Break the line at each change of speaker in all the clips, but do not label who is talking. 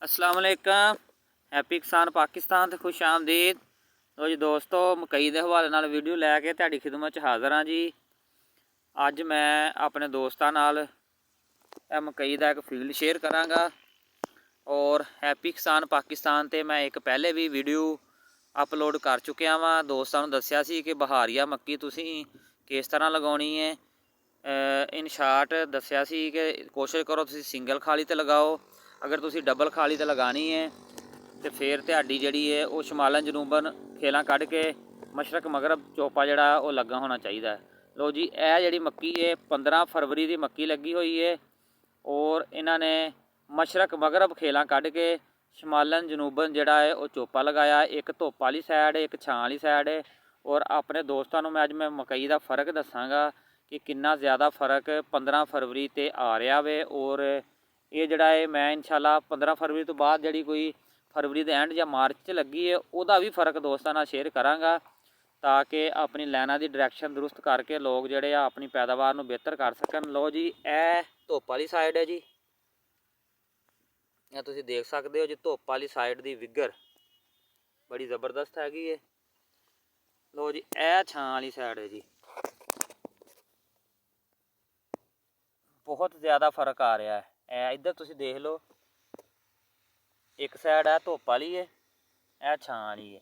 अस्सलाम वालेकुम। हैप्पी किसान पाकिस्तान ਤੇ खुश आमदीद। ਲੋ ਜੀ ਦੋਸਤੋ, ਮਕਈ ਦੇ ਹਵਾਲੇ ਨਾਲ ਵੀਡੀਓ ਲੈ ਕੇ ਤੁਹਾਡੀ ਖਿਦਮਤ 'ਚ ਹਾਜ਼ਰ ਹਾਂ ਜੀ। ਅੱਜ ਮੈਂ ਆਪਣੇ ਦੋਸਤਾਂ ਨਾਲ ਇਹ ਮਕਈ ਦਾ ਇੱਕ ਫੀਲਡ ਸ਼ੇਅਰ ਕਰਾਂਗਾ ਔਰ ਹੈਪੀ ਕਿਸਾਨ ਪਾਕਿਸਤਾਨ ਤੇ ਮੈਂ ਇੱਕ ਪਹਿਲੇ ਵੀ ਵੀਡੀਓ ਅਪਲੋਡ ਕਰ ਚੁੱਕਿਆ ਵਾਂ। ਦੋਸਤਾਂ ਨੂੰ ਦੱਸਿਆ ਸੀ ਕਿ ਬਹਾਰੀਆ ਮੱਕੀ ਤੁਸੀਂ ਕਿਸ ਤਰ੍ਹਾਂ ਲਗਾਉਣੀ ਹੈ। ਇਨ ਸ਼ਾਰਟ ਦੱਸਿਆ ਸੀ ਕਿ ਕੋਸ਼ਿਸ਼ ਕਰੋ ਤੁਸੀਂ ਸਿੰਗਲ ਖਾਲੀ ਤੇ ਲਗਾਓ। अगर तुसी डबल खाली तो लगानी है तो फिर तुहाडी जिहड़ी है वो शमालन जनूबन खेलों कढ़ के मशरक मगरब चोपा जिहड़ा वो लगा होना चाहिए। लो जी, यह जिहड़ी मक्की है 15 फरवरी की मक्की लगी हुई है और इन्होंने मशरक मगरब खेलों कढ़ के शमालन जनूबन जिहड़ा है वो चोपा लगाया। एक धुप वाली सैड एक छां वाली सैड। और अपने दोस्तों में अज मैं मकई का फ़र्क दसांगा कि कितना ज़्यादा फ़र्क 15 फरवरी ते आ रहा वे। और ये जड़ा है मैं इंशाल्लाह 15 फरवरी तो बाद जी कोई फरवरी के एंड या मार्च च लगी है वह भी फ़र्क दोस्तों नाल शेयर कराँगा ताकि अपनी लाइना की डायरैक्शन दुरुस्त करके लोग जोड़े अपनी पैदावार को बेहतर कर सकन। लो जी, यह धुप वाली साइड है जी, यह तुसीं देख सकते हो जी। धुप वाली साइड की विगर बड़ी ज़बरदस्त हैगी है। लो जी, यह छां वाली साइड है जी, बहुत ज़्यादा फ़र्क आ रहा है। इधर तुसीं देख लो, एक साइड है धुप वाली है, यह छां वाली है।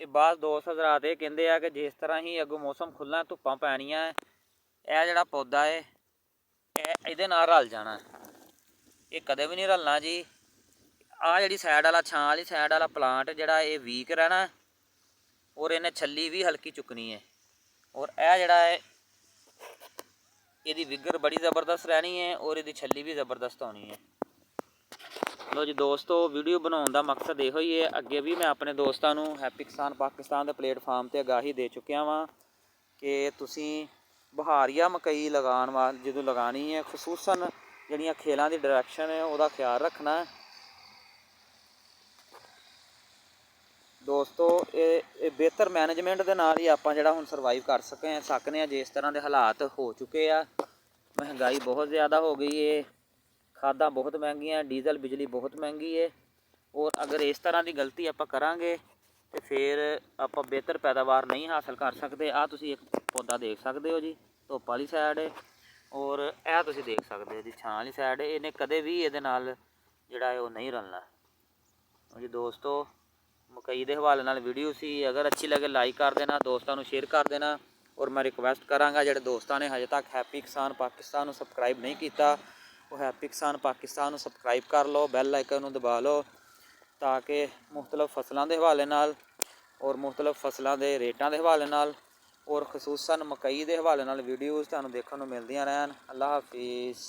तो बाद दोस्त हज़रात ये कहते हैं कि जिस तरह ही अगों मौसम खुलना धुप्पां पैणियां है, यह जिहड़ा पौधा है इहदे नाल रल जाना, ये कदे भी नहीं रलना जी। आ जिहड़ी साइड वाला छां वाली साइड वाला प्लांट जिहड़ा ये वीक रहना और इन्हें छल्ली भी हल्की चुकनी है। और यह जिहड़ा है ਇਹਦੀ विगर बड़ी ज़बरदस्त रहनी है और ਇਹਦੀ छल्ली भी ज़बरदस्त होनी है। लो जी दोस्तों, वीडियो बनाने का मकसद यो ही है। अगे भी मैं अपने दोस्तों को हैप्पी किसान पाकिस्तान के प्लेटफार्म पर आगाही दे चुकिया वां कि तुसीं बहारिया मकई लगाने वाल जो लगानी है खसूसन जिहड़ियां खेलों की डायरैक्शन है उसका ख्याल रखना है। दोस्तों ये बेहतर मैनेजमेंट के नाल ही आपां जिहड़ा हुण सरवाइव कर सकने हैं। जिस तरह के हालात हो चुके हैं, महंगाई बहुत ज़्यादा हो गई है, खादां बहुत महंगियां, डीजल बिजली बहुत महंगी है। और अगर इस तरह की गलती आपां करांगे तो फिर आपां बेहतर पैदावार नहीं हासिल कर सकते। आ तुसीं एक पौधा देख सकते हो जी, धुप वाली साइड है और यह तुसीं देख सकते हो जी छां वाली साइड है। इन्हें कदे भी इहदे नाल जिहड़ा है वो नहीं रलना जी। दोस्तों, मकई के हवाले नाल वीडियो सी, अगर अच्छी लगे लाइक कर देना, दोस्तों को शेयर कर देना। और मैं रिक्वेस्ट कराँगा जिहड़े दोस्तों ने हजे तक हैप्पी किसान पाकिस्तान को सबसक्राइब नहीं किया वो हैप्पी किसान पाकिस्तान को सबसक्राइब कर लो, बैल आइकन दबा लो ताकि मुख्तलिफ फसलों के हवाले नाल और मुख्तलिफ फसलों के रेटां के हवाले नाल और खसूसन मकई के हवाले नाल वीडियोज़ तुहानूं देखण नूं मिलदियां रहन। अल्लाह हाफिज़।